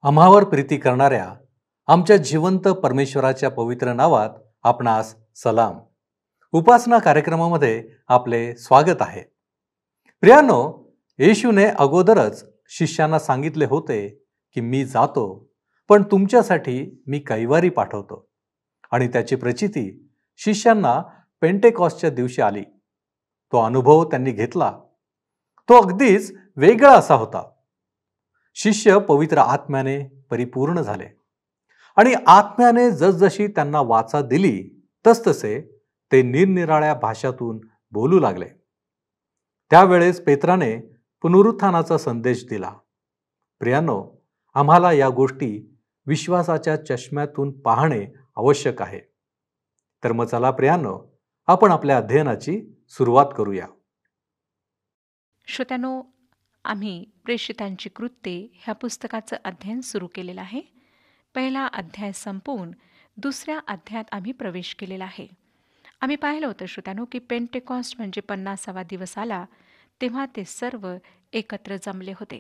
आम्हावर प्रीती करणाऱ्या आमच्या जिवंत परमेश्वराच्या पवित्र नावात आपणास सलाम. उपासना कार्यक्रमामध्ये आपले स्वागत आहे. प्रियानो, येशूने अगोदरच शिष्यांना सांगितले होते की मी जातो, पण तुमच्यासाठी मी कैवारी पाठवतो. आणि त्याची प्रचिती शिष्यांना पेंटेकॉस्टच्या दिवशी आली. तो अनुभव त्यांनी घेतला. तो अगदीच वेगळा असा होता. शिष्य पवित्र आत्म्याने परिपूर्ण झाले आणि आत्म्याने जसजशी त्यांना वाचा दिली तसतसे ते निरनिराळ्या भाषातून बोलू लागले. त्यावेळेस पेत्राने पुनरुत्थानाचा संदेश दिला. प्रियानो, आम्हाला या गोष्टी विश्वासाच्या चष्म्यातून पाहणे आवश्यक आहे. तर मग चला प्रियानो, आपण आपल्या अध्ययनाची सुरुवात करूया. श्रोत्यानो, आम्ही प्रेषितांची कृत्ये ह्या पुस्तकाचं अध्ययन सुरू केलेलं आहे. पहिला अध्याय संपवून दुसऱ्या अध्यायात आम्ही प्रवेश केलेला आहे. आम्ही पाहिलं होतं श्रोत्यानो की पेंटेकॉस्ट म्हणजे 50वा दिवस आला तेव्हा ते सर्व एकत्र जमले होते.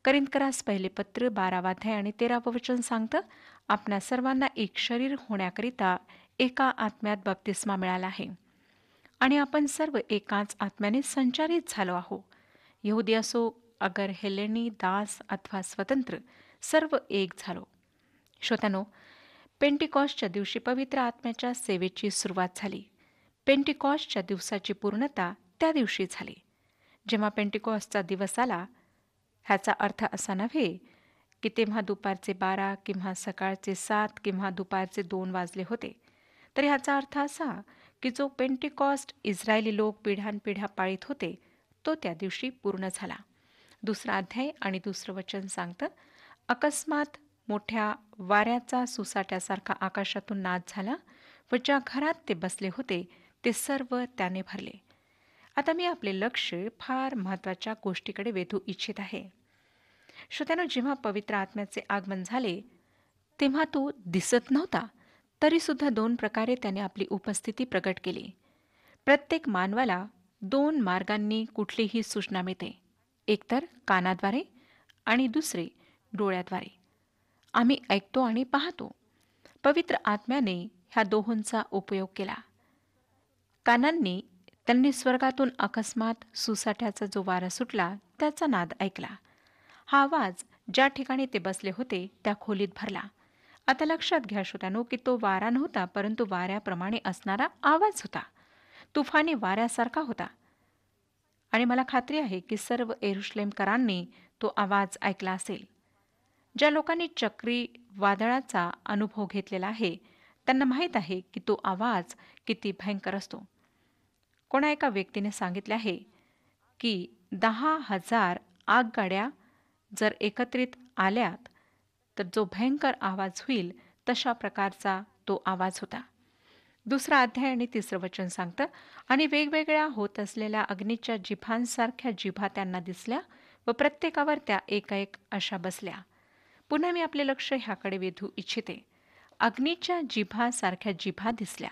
करिंथकरास पहिले पत्र 12वा अध्याय आणि 13वे वचन सांगतं, आपणा सर्वांना एक शरीर होण्याकरिता एका आत्म्यात बप्तिस्मा मिळाला आहे आणि आपण सर्व एकाच आत्म्याने संचारित झालो आहो. यहुदी असो अगर हेलेनी, दास अथवा स्वतंत्र, सर्व एक झालो. श्रोत्यानो, पेंटिकॉस्टच्या दिवशी पवित्र आत्म्याच्या सेवेची सुरुवात झाली. पेंटिकॉस्टच्या दिवसाची पूर्णता त्या दिवशी झाली. जेव्हा पेंटिकॉस्टचा दिवस आला, ह्याचा अर्थ असा नव्हे की तेव्हा दुपारचे 12 किंवा सकाळचे 7 किंवा दुपारचे 2 वाजले होते. तर ह्याचा अर्थ असा की जो पेंटिकॉस्ट इस्रायली लोक पिढ्यानपिढ्या पाळीत होते तो त्या दिवशी पूर्ण झाला. दुसरा अध्याय आणि दुसरं वचन सांगतं, अकस्मात मोठ्या वाऱ्याचा सुसाट्यासारखा आकाशातून नाद झाला व ज्या घरात ते बसले होते ते सर्व त्याने भरले. आता मी आपले लक्ष फार महत्त्वाच्या गोष्टीकडे वेधू इच्छित आहे. श्रोत्यानो, जेव्हा पवित्र आत्म्याचे आगमन झाले तेव्हा तो दिसत नव्हता, तरी सुद्धा 2 प्रकारे त्याने आपली उपस्थिती प्रकट केली. प्रत्येक मानवाला 2 मार्गांनी कुठलीही सूचना मिळते, एकतर कानाद्वारे आणि दुसरे डोळ्याद्वारे. आम्ही ऐकतो आणि पाहतो. पवित्र आत्म्याने ह्या दोहोंचा उपयोग केला. कानांनी त्यांनी स्वर्गातून अकस्मात सुसाट्याचा जो वारा सुटला त्याचा नाद ऐकला. हा आवाज ज्या ठिकाणी ते बसले होते त्या खोलीत भरला. आता लक्षात घ्या श्रोत्यानो की तो वारा नव्हता, परंतु वाऱ्याप्रमाणे असणारा आवाज होता. तुफानी वाऱ्यासारखा होता. आणि मला खात्री आहे की सर्व यरुशलेमकरांनी तो आवाज ऐकला असेल. ज्या लोकांनी चक्री वादळाचा अनुभव घेतलेला आहे त्यांना माहीत आहे की तो आवाज किती भयंकर असतो. कोणा एका व्यक्तीने सांगितले आहे की 10,000 आगगाड्या जर एकत्रित आल्यात तर जो भयंकर आवाज होईल तशा प्रकारचा तो आवाज होता. दुसरा अध्याय आणि 3रं वचन सांगतं, आणि वेगवेगळ्या होत असलेल्या अग्नीच्या जिभांसारख्या जिभा त्यांना दिसल्या व प्रत्येकावर त्या एकाएक अशा बसल्या. पुन्हा मी आपले लक्ष ह्याकडे वेधू इच्छिते. अग्नीच्या जिभासारख्या जिभा दिसल्या.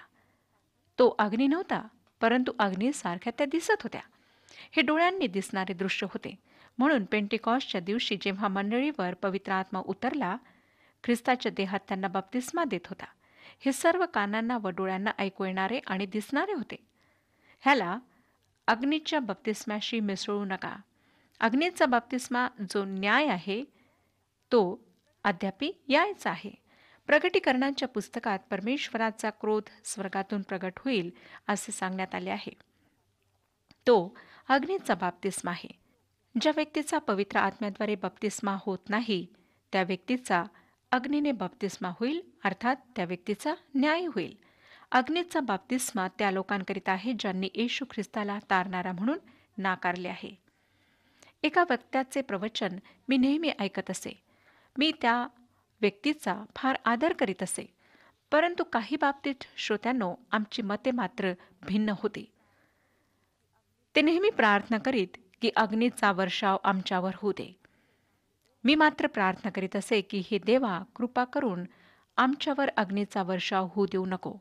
तो अग्नी नव्हता, परंतु अग्नीसारख्या त्या दिसत होत्या. हे डोळ्यांनी दिसणारे दृश्य होते. म्हणून पेंटिकॉस्टच्या दिवशी जेव्हा मंडळीवर पवित्र आत्मा उतरला, ख्रिस्ताच्या देहात त्यांना बप्तिस्मा देत होता, हे सर्व कानांना व डोळ्यांना ऐकू येणारे आणि दिसणारे होते. ह्याला अग्नीच्या बप्तिस्म्याशी मिसळू नका. अग्नीचा बप्तिस्मा जो न्याय आहे तो अद्यापी यायचा आहे. प्रकटीकरणाच्या पुस्तकात परमेश्वराचा क्रोध स्वर्गातून प्रगट होईल असे सांगण्यात आले आहे. तो अग्नीचा बप्तिस्मा आहे. ज्या व्यक्तीचा पवित्र आत्म्याद्वारे बप्तिस्मा होत नाही त्या व्यक्तीचा अग्नीने बप्तिस्मा होईल, अर्थात त्या व्यक्तीचा न्याय होईल. अग्नीचा बप्तिस्मा त्या लोकांकरिता आहे ज्यांनी येशू ख्रिस्ताला तारणारा म्हणून नाकारले आहे. एका वक्त्याचे प्रवचन मी नेहमी ऐकत असे. मी त्या व्यक्तीचा फार आदर करीत असे, परंतु काही बाबतीत श्रोत्यांनो आमची मते मात्र भिन्न होती. ते नेहमी प्रार्थना करीत की अग्नीचा वर्षाव आमच्यावर होऊ दे. मी मात्र प्रार्थना करीत असे की हे देवा, कृपा करून आमच्यावर अग्नीचा वर्षाव होऊ देऊ नको.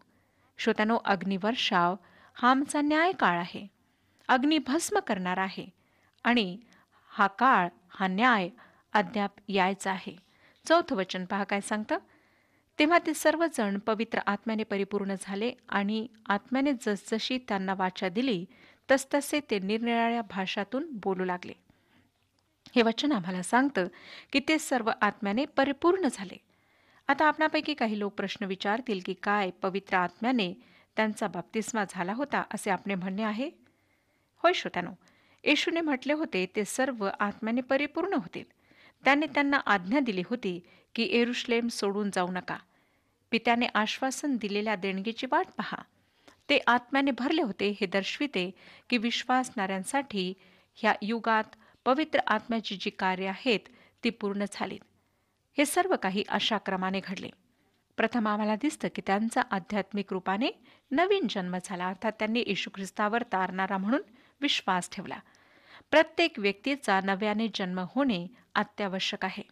श्रोत्यानो, अग्निवर्षाव हा आमचा न्याय काळ आहे. अग्नी भस्म करणार आहे आणि हा काळ, हा न्याय अद्याप यायचा आहे. 4थं वचन पहा काय सांगतं. तेव्हा ते सर्वजण पवित्र आत्म्याने परिपूर्ण झाले आणि आत्म्याने जसजशी त्यांना वाचा दिली तसतसे ते निरनिराळ्या भाषातून बोलू लागले. हे वचन आम्हाला सांगतं की ते सर्व आत्म्याने परिपूर्ण झाले. आता आपणापैकी काही लोक प्रश्न विचारतील की काय पवित्र आत्म्याने त्यांचा बाप्तिस्मा झाला होता असे आपले म्हणणे आहे? होय श्रोत्यानो, येशूने म्हटले होते ते सर्व आत्म्याने परिपूर्ण होतील. त्याने त्यांना आज्ञा दिली होती की येरुशलेम सोडून जाऊ नका. पित्याने आश्वासन दिलेल्या देणगीची वाट पहा. ते आत्म्याने भरले होते हे दर्शविते की विश्वासणाऱ्यांसाठी ह्या युगात पवित्र आत्म्याची जी कार्य आहेत ती पूर्ण झालीत. हे सर्व काही अशा क्रमाने घडले. प्रथम आम्हाला दिसतं की त्यांचा आध्यात्मिक रूपाने नवीन जन्म झाला, अर्थात त्यांनी येशू ख्रिस्तावर तारणारा म्हणून विश्वास ठेवला. प्रत्येक व्यक्तीचा नव्याने जन्म होणे अत्यावश्यक आहे.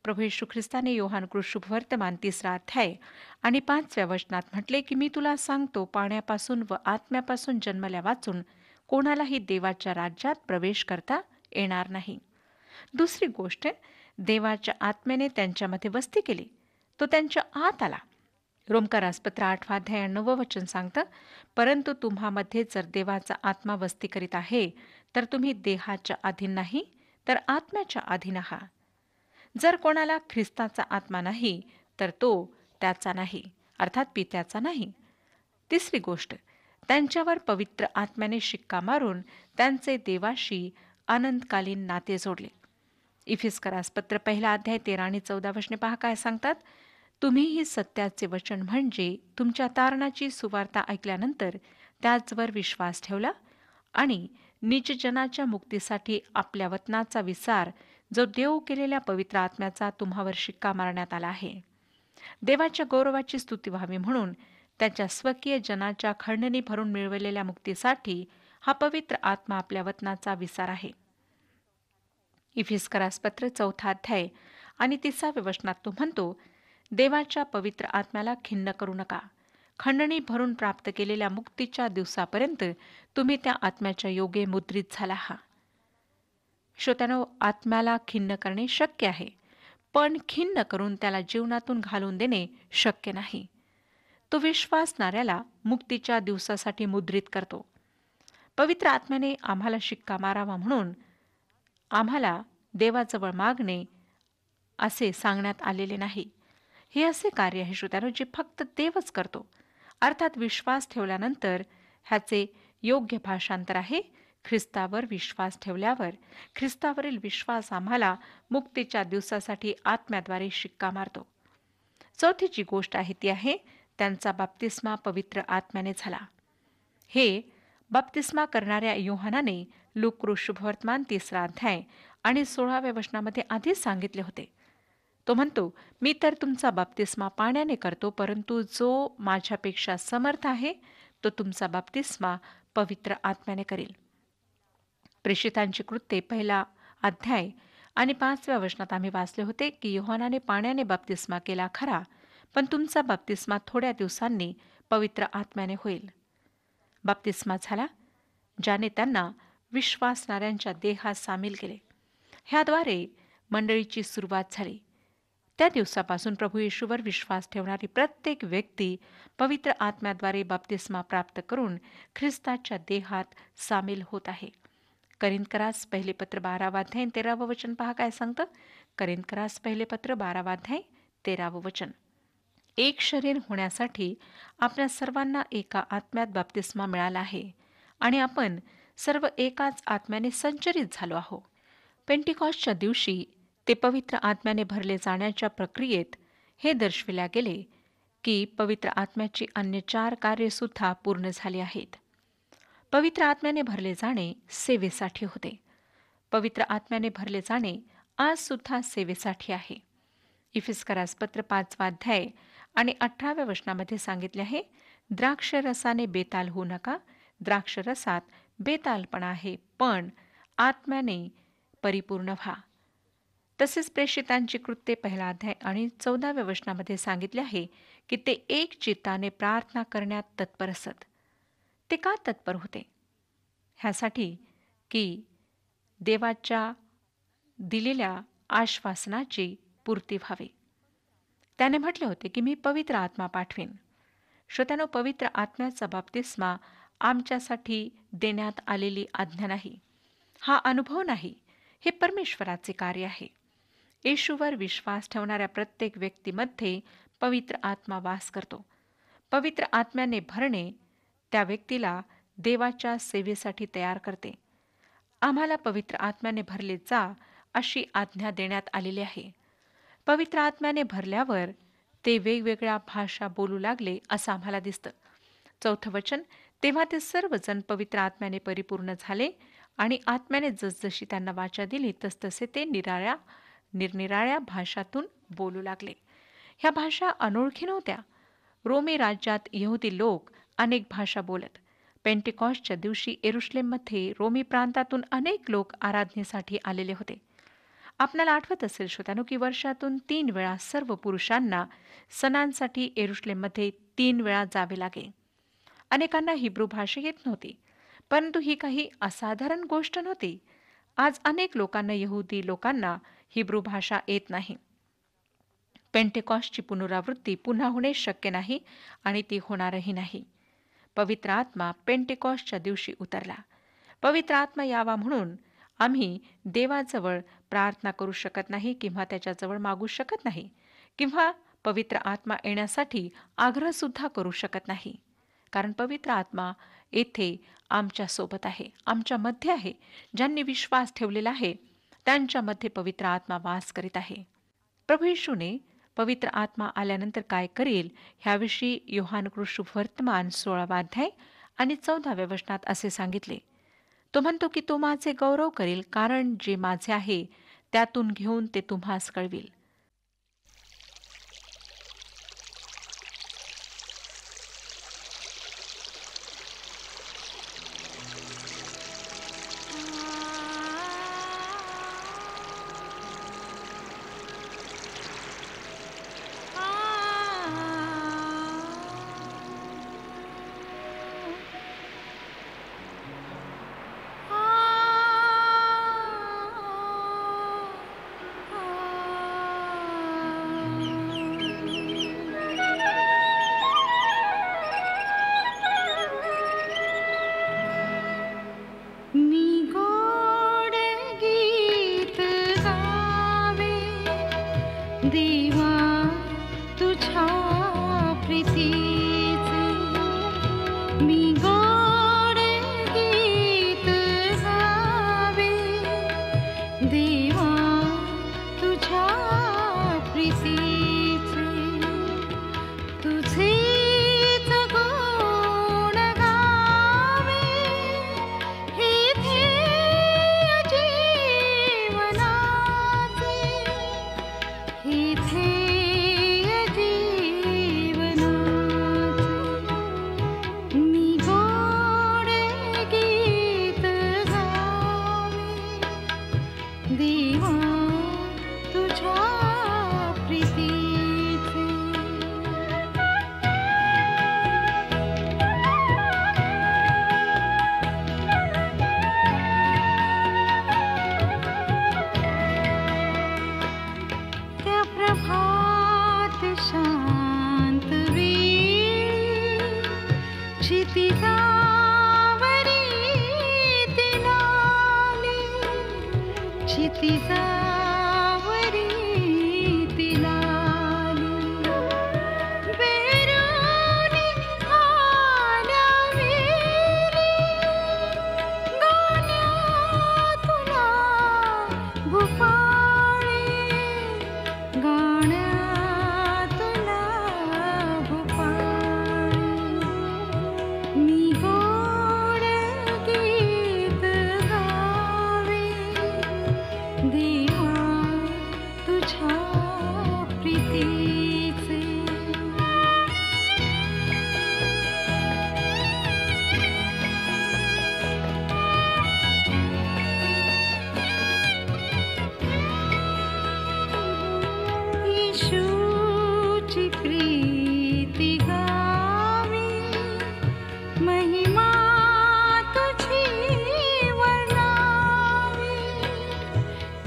प्रभू येशू ख्रिस्ताने योहान शुभवर्तमान 3 अध्याय आणि 5व्या वचनात म्हटले की मी तुला सांगतो, पाण्यापासून व आत्म्यापासून जन्मल्या वाचून कोणालाही देवाच्या राज्यात प्रवेश करता येणार नाही. दुसरी गोष्ट, देवाच्या आत्म्याने त्यांच्यामध्ये वस्ती केली. तो त्यांच्या आत आला. रोमकरासपत्र 8 अध्याय 9 वचन सांगतं, परंतु तुम्हामध्ये जर देवाचा आत्मा वस्ती करीत आहे तर तुम्ही देहाच्या अधीन नाही तर आत्म्याच्या अधीन आहात. जर कोणाला ख्रिस्ताचा आत्मा नाही तर तो त्याचा नाही, अर्थात पित्याचा नाही. तिसरी गोष्ट, त्यांच्यावर पवित्र आत्म्याने शिक्का मारून त्यांचे देवाशी अनंतकालीन नाते जोडले. इफिसकरासपत्र 1 अध्याय 13 आणि 14 वचने पहा काय सांगतात. तुम्हीही सत्याचे वचन म्हणजे तुमच्या तारणाची सुवार्ता ऐकल्यानंतर त्याचवर विश्वास ठेवला आणि नीचजनाच्या मुक्तीसाठी आपल्या वतनाचा विसार जो देव केलेल्या पवित्र आत्म्याचा तुम्हावर शिक्का मारण्यात आला आहे. देवाच्या गौरवाची स्तुती व्हावी म्हणून त्याच्या स्वकीय जनाच्या खंडणी भरून मिळवलेल्या मुक्तीसाठी हा पवित्र आत्मा आपल्या वतनाचा विसार आहे. इफिसकरासपत्र 4 अध्याय आणि 30व्या वचनात तो म्हणतो, देवाच्या पवित्र आत्म्याला खिन्न करू नका. खंडणी भरून प्राप्त केलेल्या मुक्तीच्या दिवसापर्यंत तुम्ही त्या आत्म्याच्या योगे मुद्रित झाला आहात. श्रोत्यानो, आत्म्याला खिन्न करणे शक्य आहे, पण खिन्न करून त्याला जीवनातून घालून देणे शक्य नाही. तो विश्वासणाऱ्याला मुक्तीच्या दिवसासाठी मुद्रित करतो. पवित्र आत्म्याने आम्हाला शिक्का मारावा म्हणून आम्हाला देवाजवळ मागणे असे सांगण्यात आलेले नाही. हे असे कार्य आहे श्रोत्यानो जे फक्त देवच करतो. अर्थात विश्वास ठेवल्यानंतर ह्याचे योग्य भाषांतर आहे ख्रिस्तावर विश्वास ठेवल्यावर. ख्रिस्तावरील विश्वास आम्हाला मुक्तीच्या दिवसासाठी आत्म्याद्वारे शिक्का मारतो. चौथी जी गोष्ट आहे ती आहे त्यांचा बाप्तिस्मा पवित्र आत्म्याने झाला. हे बाप्तिस्मा करणाऱ्या योहानाने लूका शुभवर्तमान 3 अध्याय आणि 16व्या वचनामध्ये आधीच सांगितले होते. तो म्हणतो, मी तर तुमचा बाप्तिस्मा पाण्याने करतो, परंतु जो माझ्यापेक्षा समर्थ आहे तो तुमचा बाप्तिस्मा पवित्र आत्म्याने करेल. प्रेषितांची कृत्ये 1 अध्याय आणि 5व्या वचनात आम्ही वाचले होते की योहानाने पाण्याने बाप्तिस्मा केला खरा, पण तुमचा बाप्तिस्मा थोड्या दिवसांनी पवित्र आत्म्याने होईल. बाप्तिस्मा झाला ज्याने त्यांना विश्वासणाऱ्यांच्या देहात सामील केले. ह्याद्वारे मंडळीची सुरुवात झाली. त्या दिवसापासून प्रभू येशूवर विश्वास ठेवणारी प्रत्येक व्यक्ती पवित्र आत्म्याद्वारे बाप्तिस्मा प्राप्त करून ख्रिस्ताच्या देहात सामील होत आहे. करिंथकरास पहिले पत्र 12 अध्याय 13 वचन पहा काय सांगतं. करिंथकरास पहिले पत्र 12 अध्याय 13 वचन. एक शरीर होण्यासाठी आपल्या सर्वांना एका आत्म्यात बाप्तिस्मा मिळाला आहे आणि आपण सर्व एकाच आत्म्याने संचरित झालो आहोत. पेंटिकॉस्टच्या दिवशी ते पवित्र आत्म्याने भरले जाण्याच्या प्रक्रियेत हे दर्शविल्या गेले की पवित्र आत्म्याची अन्य 4 कार्येसुद्धा पूर्ण झाली आहेत. पवित्र आत्म्याने भरले जाणे सेवेसाठी होते. पवित्र आत्म्याने भरले जाणे आज सुद्धा सेवेसाठी आहे. इफिसकरासपत्र 5 अध्याय आणि 18व्या वचनामध्ये सांगितले आहे, द्राक्षरसाने बेताल होऊ नका. द्राक्षरसात बेतालपणा आहे, पण आत्म्याने परिपूर्ण व्हा. तसेच प्रेषितांची कृत्ये 1 अध्याय आणि 14व्या वचनामध्ये सांगितले आहे की ते एक चित्ताने प्रार्थना करण्यात तत्पर असत. ते का तत्पर होते? ह्यासाठी की देवाच्या दिलेल्या आश्वासनाची पूर्ती व्हावी. त्याने म्हटले होते की मी पवित्र आत्मा पाठवीन. श्रोत्यानो, पवित्र आत्म्याचा बाप्तिस्मा आमच्यासाठी देण्यात आलेली आज्ञा नाही, हा अनुभव नाही, हे परमेश्वराचे कार्य आहे. येशूवर विश्वास ठेवणाऱ्या प्रत्येक व्यक्तीमध्ये पवित्र आत्मा वास करतो. पवित्र आत्म्याने भरणे त्या व्यक्तीला देवाच्या सेवेसाठी तयार करते. आम्हाला पवित्र आत्म्याने भरले जा अशी आज्ञा देण्यात आलेली आहे. पवित्र आत्म्याने भरल्यावर ते वेगवेगळ्या भाषा बोलू लागले असं आम्हाला दिसतं. 4थं वचन, तेव्हा ते सर्वजण पवित्र आत्म्याने परिपूर्ण झाले आणि आत्म्याने जसजशी त्यांना वाचा दिली तसतसे ते निरनिराळ्या भाषातून बोलू लागले. ह्या भाषा अनोळखी नव्हत्या. रोमी राज्यात यहुदी लोक अनेक भाषा बोलत. पेंटेकॉस्टच्या दिवशी येरुशलेममध्ये रोमी प्रांतातून अनेक लोक आराधनेसाठी आलेले होते. आपल्याला आठवत असेल श्रोत्यानो की वर्षातून 3 वेळा सर्व पुरुषांना सणांसाठी येरुशलेममध्ये 3 वेळा जावे लागे. अनेकांना हिब्रू भाषा येत नव्हती, परंतु ही काही असाधारण गोष्ट नव्हती. आज अनेक लोकांना, यहुदी लोकांना हिब्रू भाषा येत नाही. पेंटेकॉस्टची पुनरावृत्ती पुन्हा होणे शक्य नाही आणि ती होणारही नाही. पवित्र आत्मा पेंटेकॉस्टच्या दिवशी उतरला. पवित्र आत्मा यावा म्हणून आम्ही देवाजवळ प्रार्थना करू शकत नाही किंवा त्याच्याजवळ मागू शकत नाही किंवा पवित्र आत्मा येण्यासाठी आग्रह सुद्धा करू शकत नाही. कारण पवित्र आत्मा येथे आमच्या सोबत आहे, आमच्या मध्ये आहे. ज्यांनी विश्वास ठेवलेला आहे त्यांच्यामध्ये पवित्र आत्मा वास करीत आहे. प्रभू येशूने पवित्र आत्मा आल्यानंतर काय करेल ह्याविषयी योहान वर्तमान 16 अध्याय आणि 14 वचनात असे सांगितले. तो म्हणतो की तो माझे गौरव करेल, कारण जे माझे आहे त्यातून घेऊन ते तुम्हास कळविल.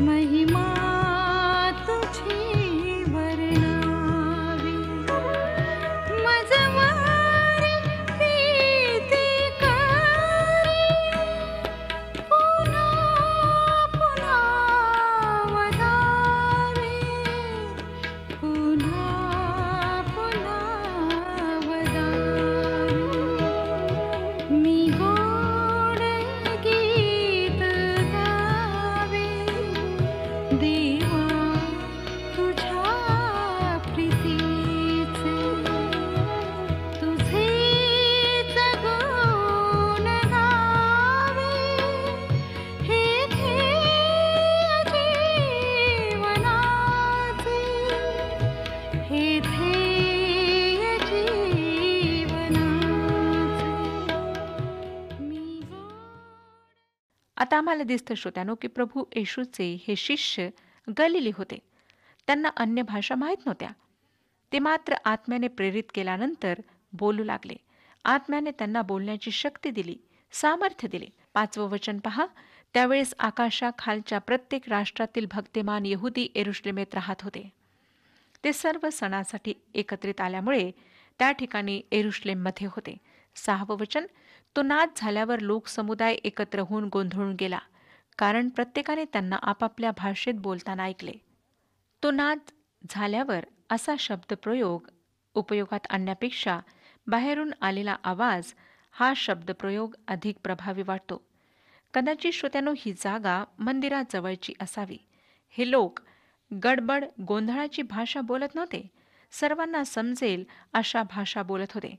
महिमा तुझी आता आम्हाला दिसतं श्रोत्यानो की प्रभू येशूचे हे शिष्य गलिली होते. त्यांना अन्य भाषा माहीत नव्हत्या. ते मात्र आत्म्याने प्रेरित केल्यानंतर बोलू लागले. आत्म्याने त्यांना बोलण्याची शक्ती दिली, सामर्थ्य दिले. 5वं वचन पहा. त्यावेळेस आकाशाखालच्या प्रत्येक राष्ट्रातील भक्तिमान यहुदी यरुशलेमेत राहत होते. ते सर्व सणासाठी एकत्रित आल्यामुळे त्या ठिकाणी यरुशलेममध्ये होते. 6वं वचन. तो नाद झाल्यावर लोकसमुदाय एकत्र होऊन गोंधळून गेला, कारण प्रत्येकाने त्यांना आपापल्या भाषेत बोलताना ऐकले. तो नाद झाल्यावर असा शब्दप्रयोग उपयोगात आणण्यापेक्षा बाहेरून आलेला आवाज हा शब्दप्रयोग अधिक प्रभावी वाटतो. कदाचित श्रोत्यानो ही जागा मंदिराजवळची असावी. हे लोक गडबड गोंधळाची भाषा बोलत नव्हते. सर्वांना समजेल अशा भाषा बोलत होते.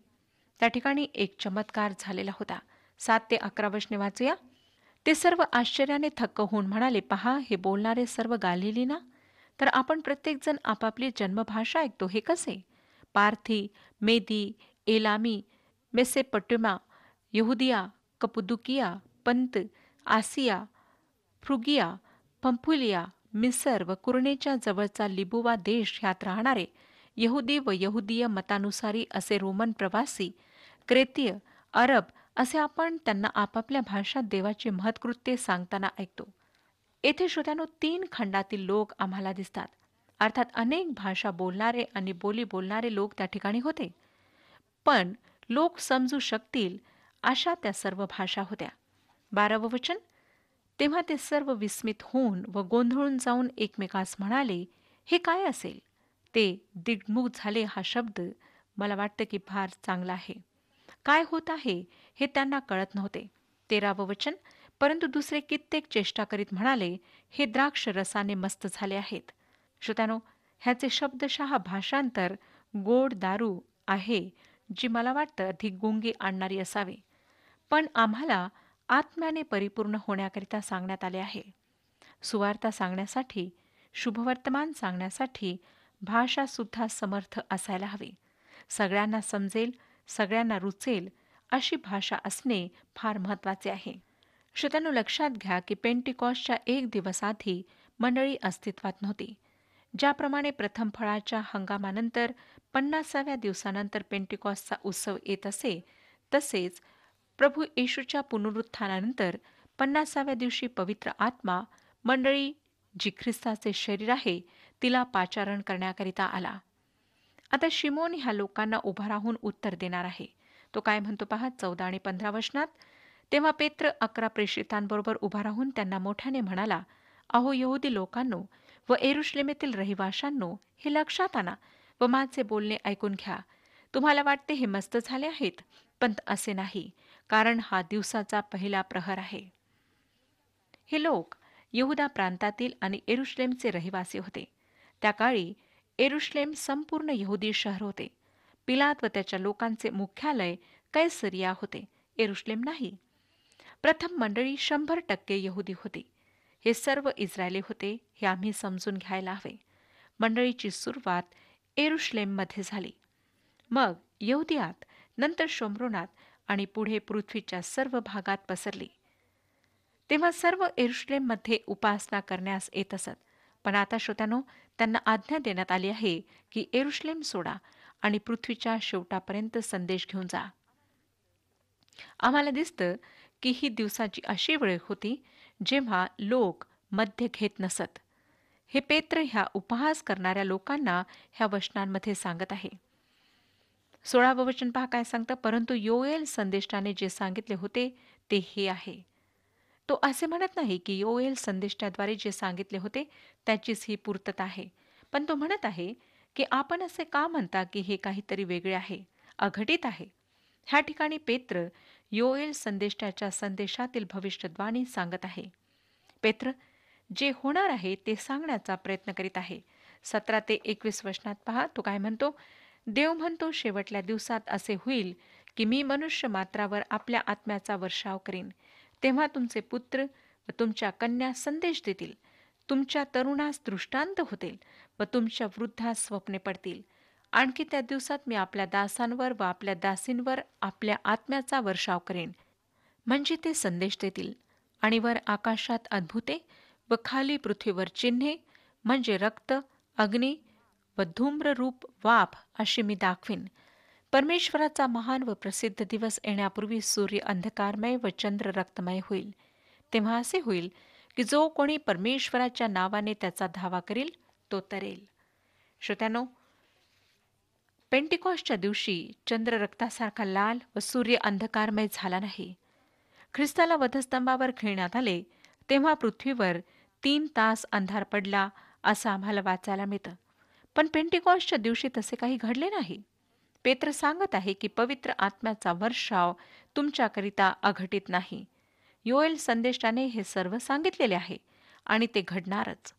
त्या ठिकाणी एक चमत्कार झालेला होता. 7 ते 11 वचने वाचूया. ते सर्व आश्चर्याने थक्क होऊन म्हणाले, पहा, हे बोलणारे सर्व गालिली ना? तर आपण प्रत्येकजण आपापली जन्मभाषा ऐकतो, हे कसे? पार्थी, मेदी, एलामी, मेसेपटोमा, यहुदिया, कपुदुकिया, पंत, आसिया, फ्रुगिया, पंफुलिया, मिसर व कुरणेच्या जवळचा लिबुवा देश ह्यात राहणारे यहुदी व यहुदीय मतानुसारी असे रोमन प्रवासी, क्रेतीय, अरब असे आपण त्यांना आपापल्या भाषात देवाची महत्कृत्ये सांगताना ऐकतो. येथे श्रोत्यानो 3 खंडातील लोक आम्हाला दिसतात. अर्थात अनेक भाषा बोलणारे आणि बोली बोलणारे लोक त्या ठिकाणी होते. पण लोक समजू शकतील अशा त्या सर्व भाषा होत्या. 12वं वचन. तेव्हा ते सर्व विस्मित होऊन व गोंधळून जाऊन एकमेकास म्हणाले, हे काय असेल? ते दिग्मुख झाले. हा शब्द मला वाटतं की फार चांगला आहे. काय होत आहे हे त्यांना कळत नव्हते. 13वं वचन. परंतु दुसरे कित्येक चेष्टा करीत म्हणाले, हे द्राक्ष रसाने मस्त झाले आहेत. श्रोत्यानो, ह्याचे शब्दशः भाषांतर गोड दारू आहे, जी मला वाटतं अधिक गुंगी आणणारी असावी. पण आम्हाला आत्म्याने परिपूर्ण होण्याकरिता सांगण्यात आले आहे. सुवार्ता सांगण्यासाठी, शुभवर्तमान सांगण्यासाठी भाषा सुद्धा समर्थ असायला हवी. सगळ्यांना समजेल, सगळ्यांना रुचेल अशी भाषा असणे फार महत्त्वाचे आहे. श्रोत्यांनो, लक्षात घ्या की पेंटिकॉस्टच्या 1 दिवस आधी मंडळी अस्तित्वात नव्हती. ज्याप्रमाणे प्रथम फळाच्या हंगामानंतर 50व्या दिवसानंतर पेंटिकॉस्टचा उत्सव येत असे, तसेच प्रभू येशूच्या पुनरुत्थानानंतर 50व्या दिवशी पवित्र आत्मा मंडळी जी ख्रिस्ताचे शरीर आहे तिला पाचारण करण्याकरिता आला. आता शिमोन ह्या लोकांना उभा राहून उत्तर देणार आहे. तो काय म्हणतो पहा 14 आणि 15 वचनात. तेव्हा पेत्र 11 प्रेषितांबरोबर उभा राहून त्यांना मोठ्याने म्हणाला, अहो यहुदी लोकांनो व यरुशलेमेतील रहिवाशांनो, हे लक्षात आणा व माझे बोलणे ऐकून घ्या. तुम्हाला वाटते हे मस्त झाले आहेत, पण असे नाही, कारण हा दिवसाचा पहिला प्रहर आहे. हे लोक यहुदा प्रांतातील आणि यरुशलेमचे रहिवासी होते. त्या काळी यरुशलेम संपूर्ण यहुदी शहर होते. पिलात व त्याच्या लोकांचे मुख्यालय कैसरिया होते, यरुशलेम नाही. प्रथम मंडळी 100% यहुदी होती. हे सर्व इस्रायली होते, हे आम्ही समजून घ्यायला हवे. मंडळीची सुरुवात यरुशलेममध्ये झाली, मग यहुदियात, नंतर शोम्रोनात आणि पुढे पृथ्वीच्या सर्व भागात पसरली. तेव्हा सर्व यरुशलेममध्ये उपासना करण्यास येत असत. पण आता श्रोत्यानो, त्यांना आज्ञा देण्यात आली आहे की यरुशलेम सोडा आणि पृथ्वीच्या शेवटापर्यंत संदेश घेऊन जा. आम्हाला दिसतं की ही दिवसाची अशी वेळ होती जेव्हा लोक मध्य घेत नसत. हे पेत्र ह्या उपहास करणाऱ्या लोकांना ह्या वचनांमध्ये सांगत आहे. 16वं वचन पहा काय सांगतं. परंतु योएल संदेष्टाने जे सांगितले होते ते हे आहे. तो असे म्हणत नाही की योएल संदेष्टाद्वारे जे सांगितले होते त्याचीच ही पूर्तता आहे, पण तो म्हणत आहे की आपण असे का म्हणता की हे काहीतरी वेगळे आहे, अघटित आहे. ह्या ठिकाणी पेत्र योएल संदेष्टाच्या संदेशातील भविष्यवाणी सांगत आहे. पेत्र जे होणार आहे ते सांगण्याचा प्रयत्न करीत आहे. 17 ते 21 वचनात पहा तो काय म्हणतो. देव म्हणतो, शेवटल्या दिवसात असे होईल की मी मनुष्य मात्रावर आपल्या आत्म्याचा वर्षाव करीन. तेव्हा तुमचे पुत्र व तुमच्या कन्या संदेश देतील, तुमच्या तरुणास दृष्टांत होतील व तुमच्या वृद्धास स्वप्ने पडतील. आणखी त्या दिवसात मी आपल्या दासांवर व आपल्या दासींवर आपल्या आत्म्याचा वर्षाव करेन. म्हणजे ते संदेश देतील आणि वर आकाशात अद्भुते व खाली पृथ्वीवर चिन्हे म्हणजे रक्त, अग्नी व धूम्ररूप वाफ अशी मी दाखवीन. परमेश्वराचा महान व प्रसिद्ध दिवस येण्यापूर्वी सूर्य अंधकारमय व चंद्र रक्तमय होईल. तेव्हा असे होईल की जो कोणी परमेश्वराच्या नावाने त्याचा धावा करील तो तरेल. श्रोत्यानो, पेंटिकॉस्टच्या दिवशी चंद्र रक्तासारखा लाल व सूर्य अंधकारमय झाला नाही. ख्रिस्ताला वधस्तंभावर खिळण्यात आले तेव्हा पृथ्वीवर 3 तास अंधार पडला असं आम्हाला वाचायला मिळतं. पण पेंटिकॉस्टच्या दिवशी तसे काही घडले नाही. पेत्र सांगत आहे की पवित्र आत्म्याचा वर्षाव तुमच्याकरिता अघटित नाही. योएल संदेशाने हे सर्व सांगितलेले आहे आणि ते घडणारच.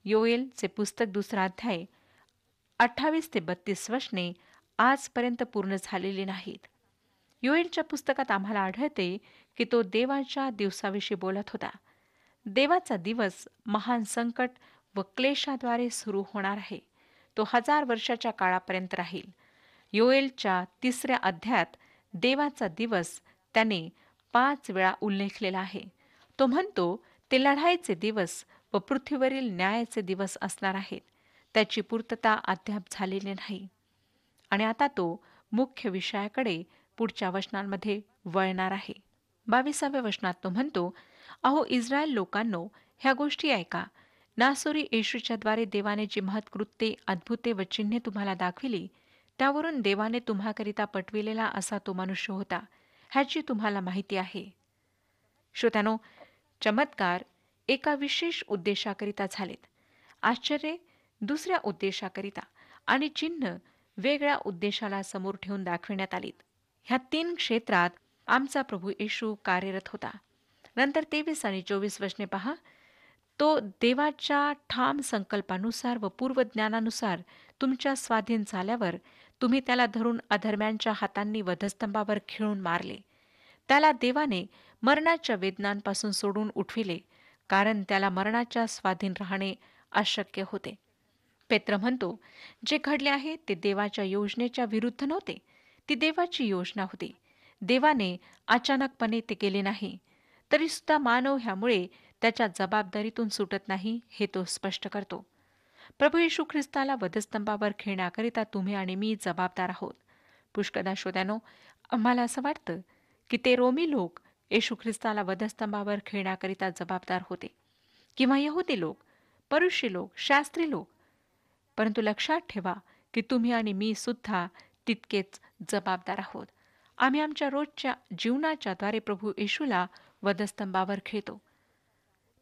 योएलचे पुस्तक 2 अध्याय 28 ते 32 वचने आजपर्यंत पूर्ण झालेली नाहीत. योएलच्या पुस्तकात आम्हाला आढळते की तो देवाच्या दिवसाविषयी बोलत होता. देवाचा दिवस महान संकट व क्लेशाद्वारे सुरू होणार आहे. तो 1000 वर्षाच्या काळापर्यंत राहील. योएलच्या 3 अध्यायात देवाचा दिवस त्याने 5 वेळा उल्लेखलेला आहे. तो म्हणतो ते लढाईचे दिवस व पृथ्वीवरील न्यायाचे दिवस असणार आहेत. त्याची पूर्तता अद्याप झालेली नाही. आणि आता तो मुख्य विषयाकडे पुढच्या वचनांमध्ये वळणार आहे. 22व्या वचनात तो म्हणतो, अहो इस्रायल लोकांनो, ह्या गोष्टी ऐका. नासोरी येशूच्याद्वारे देवाने जी महत्कृत्ये, अद्भुते व चिन्हे तुम्हाला दाखविली, त्यावरून देवाने तुम्हाकरिता पटविलेला असा तो मनुष्य होता, ह्याची तुम्हाला माहिती आहे. श्रोत्यानो, चमत्कार एका विशेष उद्देशाकरिता झालेत, आश्चर्ये दुसऱ्या उद्देशाकरिता आणि चिन्ह वेगळ्या उद्देशाला समोर ठेवून दाखविण्यात आलीत. ह्या 3 क्षेत्रात आमचा प्रभू येशू कार्यरत होता. नंतर 23 आणि 24 वचने पहा. तो देवाच्या ठाम संकल्पानुसार व पूर्वज्ञानानुसार तुमच्या स्वाधीन झाल्यावर तुम्ही त्याला धरून अधर्म्यांच्या हातांनी वधस्तंभावर खिळून मारले. त्याला देवाने मरणाच्या वेदनांपासून सोडून उठविले, कारण त्याला मरणाच्या स्वाधीन राहणे अशक्य होते. पेत्र म्हणतो, जे घडले आहे ते देवाच्या योजनेच्या विरुद्ध नव्हते. ती देवाची योजना होती. देवाने अचानकपणे ते केले नाही. तरीसुद्धा मानव ह्यामुळे त्याच्या जबाबदारीतून सुटत नाही हे तो स्पष्ट करतो. प्रभू येशू ख्रिस्ताला वधस्तंभावर खिळण्याकरिता तुम्ही आणि मी जबाबदार आहोत. पुष्कदा श्रोत्यानो, आम्हाला असं वाटतं की ते रोमी लोक येशू ख्रिस्ताला वधस्तंभावर खिळण्याकरिता जबाबदार होते, किंवा यहुदी लोक, परुषी लोक, शास्त्री लोक. परंतु लक्षात ठेवा की तुम्ही आणि मी सुद्धा तितकेच जबाबदार आहोत. आम्ही आमच्या रोजच्या जीवनाच्याद्वारे प्रभू येशूला वधस्तंभावर खिळतो.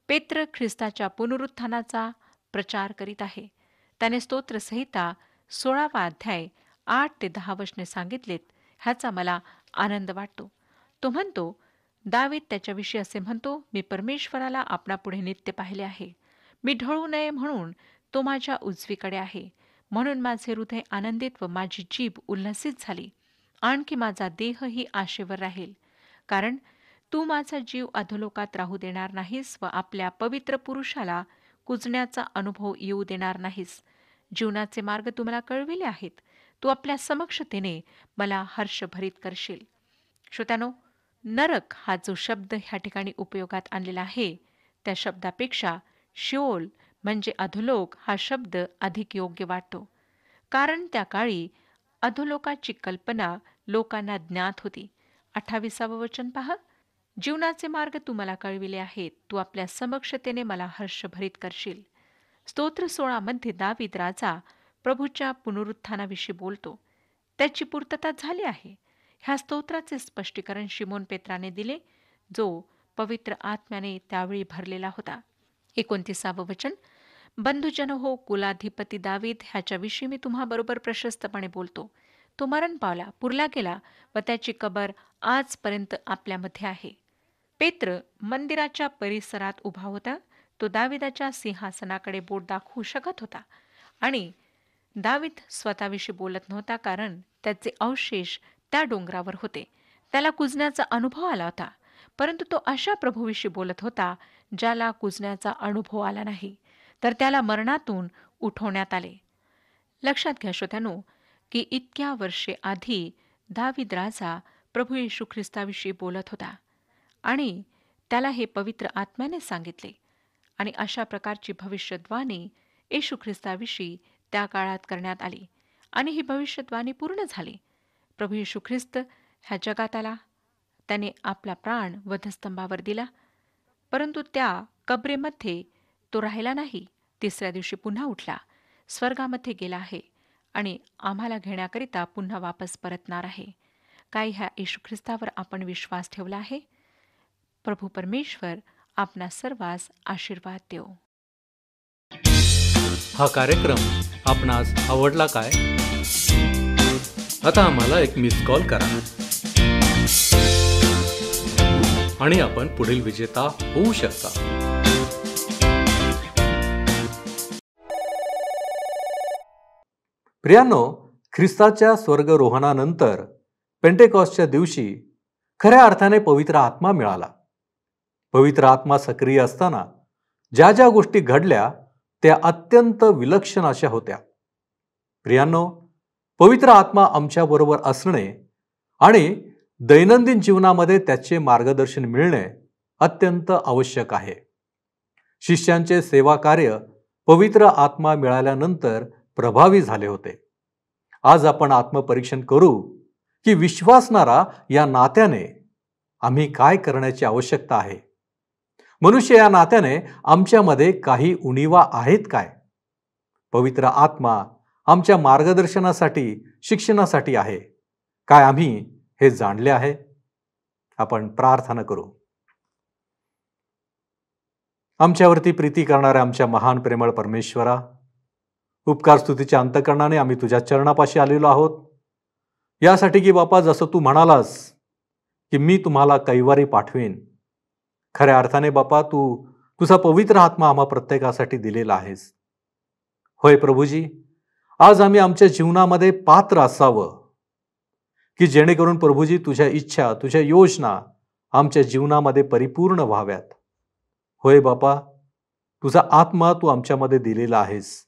पेत्र ख्रिस्ताच्या पुनरुत्थानाचा प्रचार करीत आहे. त्याने स्तोत्रसंहिता 16 अध्याय 8 ते 10 वचने सांगितलेत. ह्याचा मला आनंद वाटतो. तो म्हणतो, दावीद त्याच्याविषयी असे म्हणतो, मी परमेश्वराला आपणापुढे नित्य पाहिले आहे. मी ढळू नये म्हणून तो माझ्या उजवीकडे आहे. म्हणून माझे हृदय आनंदित व माझी जीभ उल्हसित झाली. आणखी माझा देहही आशेवर राहील, कारण तू माझा जीव अधोलोकात राहू देणार नाहीस व आपल्या पवित्र पुरुषाला कुजण्याचा अनुभव येऊ देणार नाहीस. जीवनाचे मार्ग तू मला कळविले आहेत. तू आपल्या समक्षतेने मला हर्षभरीत करशील. श्रोत्यानो, नरक हा जो शब्द ह्या ठिकाणी उपयोगात आणलेला आहे, त्या शब्दापेक्षा शिओल म्हणजे अधोलोक हा शब्द अधिक योग्य वाटतो. कारण त्या काळी अधोलोकाची कल्पना लोकांना ज्ञात होती. 28वं वचन पहा. जीवनाचे मार्ग तू मला कळविले आहेत. तू आपल्या समक्षतेने मला हर्षभरीत करशील. स्तोत्र 16 मध्ये दावीद राजा प्रभूच्या पुनरुत्थानाविषयी बोलतो. त्याची पूर्तता झाली आहे. ह्या स्तोत्राचे स्पष्टीकरण शिमोन पेत्राने दिले, जो पवित्र आत्म्याने त्यावेळी भरलेला होता. 29वं वचन. बंधुजन हो, कुलाधिपती दावीद ह्याच्याविषयी मी तुम्हाबरोबर प्रशस्तपणे बोलतो. तो मरण पावला, पुरला गेला व त्याची कबर आजपर्यंत आपल्यामध्ये आहे. पेत्र मंदिराच्या परिसरात उभा होता. तो दाविदाच्या सिंहासनाकडे बोट दाखवू शकत होता आणि दावीद स्वतःविषयी बोलत नव्हता, कारण त्याचे अवशेष त्या डोंगरावर होते. त्याला कुजण्याचा अनुभव आला होता, परंतु तो अशा प्रभूविषयी बोलत होता ज्याला कुजण्याचा अनुभव आला नाही, तर त्याला मरणातून उठवण्यात आले. लक्षात घ्या श्रोत्यानो, की इतक्या वर्षे आधी दावीद राजा प्रभू येशू ख्रिस्ताविषयी बोलत होता आणि त्याला हे पवित्र आत्म्याने सांगितले आणि अशा प्रकारची भविष्यद्वाणी येशू ख्रिस्ताविषयी त्या काळात करण्यात आली आणि ही भविष्यद्वाणी पूर्ण झाली. प्रभू येशू ख्रिस्त ह्या जगात आला. त्याने आपला प्राण वधस्तंभावर दिला, परंतु त्या कबरेमध्ये तो राहिला नाही. तिसऱ्या दिवशी पुन्हा उठला, स्वर्गामध्ये गेला आहे आणि आम्हाला घेण्याकरिता पुन्हा वापस परतणार आहे. काय ह्या येशू ख्रिस्तावर आपण विश्वास ठेवला आहे? प्रभू परमेश्वर आपणा सर्वांस आशीर्वाद देव. हा कार्यक्रम आपणास आवडला काय? आता आम्हाला एक मिस कॉल करा आणि आपण पुढील विजेता होऊ शकता. प्रियांनो, ख्रिस्ताच्या स्वर्गरोहणानंतर पेंटेकॉस्टच्या दिवशी खऱ्या अर्थाने पवित्र आत्मा मिळाला. पवित्र आत्मा सक्रिय असताना ज्या ज्या गोष्टी घडल्या त्या अत्यंत विलक्षण अशा होत्या. प्रियांनो, पवित्र आत्मा आमच्याबरोबर असणे आणि दैनंदिन जीवनामध्ये त्याचे मार्गदर्शन मिळणे अत्यंत आवश्यक आहे. शिष्यांचे सेवा कार्य पवित्र आत्मा मिळाल्यानंतर प्रभावी झाले होते. आज आपण आत्मपरीक्षण करू की विश्वासणारा या नात्याने आम्ही काय करण्याची आवश्यकता आहे. मनुष्य या नात्याने आमच्यामध्ये काही उणीवा आहेत काय? पवित्र आत्मा आमच्या मार्गदर्शनासाठी, शिक्षणासाठी आहे काय? आम्ही हे जाणले आहे? आपण प्रार्थना करू. आमच्यावरती प्रीती करणाऱ्या आमच्या महान प्रेमळ परमेश्वरा, उपकार स्तुतीच्या अंतःकरणाने आम्ही तुझ्या चरणापाशी आलेलो आहोत. यासाठी की बापा, जसं तू म्हणालास की मी तुम्हाला कैवारी पाठवेन, खऱ्या अर्थाने बापा तू तुझा पवित्र आत्मा आम्हा प्रत्येकासाठी दिलेला आहेस. होय प्रभूजी, आज आम्ही आमच्या जीवनामध्ये पात्र असावं की जेणेकरून प्रभूजी तुझ्या इच्छा, तुझ्या योजना आमच्या जीवनामध्ये परिपूर्ण व्हाव्यात. होय बापा, तुझा आत्मा तू आमच्यामध्ये दिलेला आहेस,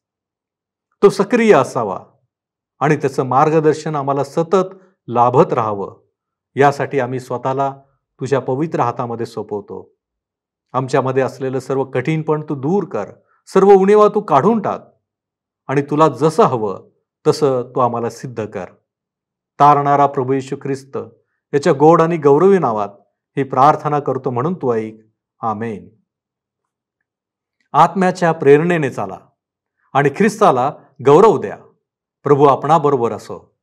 तो सक्रिय असावा आणि त्याचं मार्गदर्शन आम्हाला सतत लाभत राहावं. यासाठी आम्ही स्वतःला तुझ्या पवित्र हातामध्ये सोपवतो. आमच्यामध्ये असलेलं सर्व कठीणपण तू दूर कर, सर्व उणीवा तू काढून टाक आणि तुला जसं हवं तसं तू आम्हाला सिद्ध कर. तारणारा प्रभू येशू ख्रिस्त याच्या गोड आणि गौरवी नावात ही प्रार्थना करतो म्हणून तू ऐक. आमेन. आत्म्याच्या प्रेरणेने चाला आणि ख्रिस्ताला गौरव द्या. प्रभू आपणाबरोबर असो.